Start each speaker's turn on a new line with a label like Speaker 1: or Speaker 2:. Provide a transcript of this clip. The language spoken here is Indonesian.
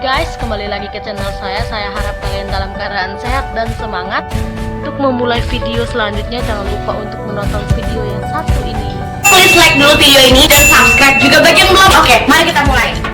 Speaker 1: guys, kembali lagi ke channel saya. Saya harap kalian dalam keadaan sehat dan semangat. Untuk memulai video selanjutnya, jangan lupa untuk menonton video yang satu ini.
Speaker 2: Please like dulu video ini dan subscribe juga bagian belum. Oke, mari kita mulai.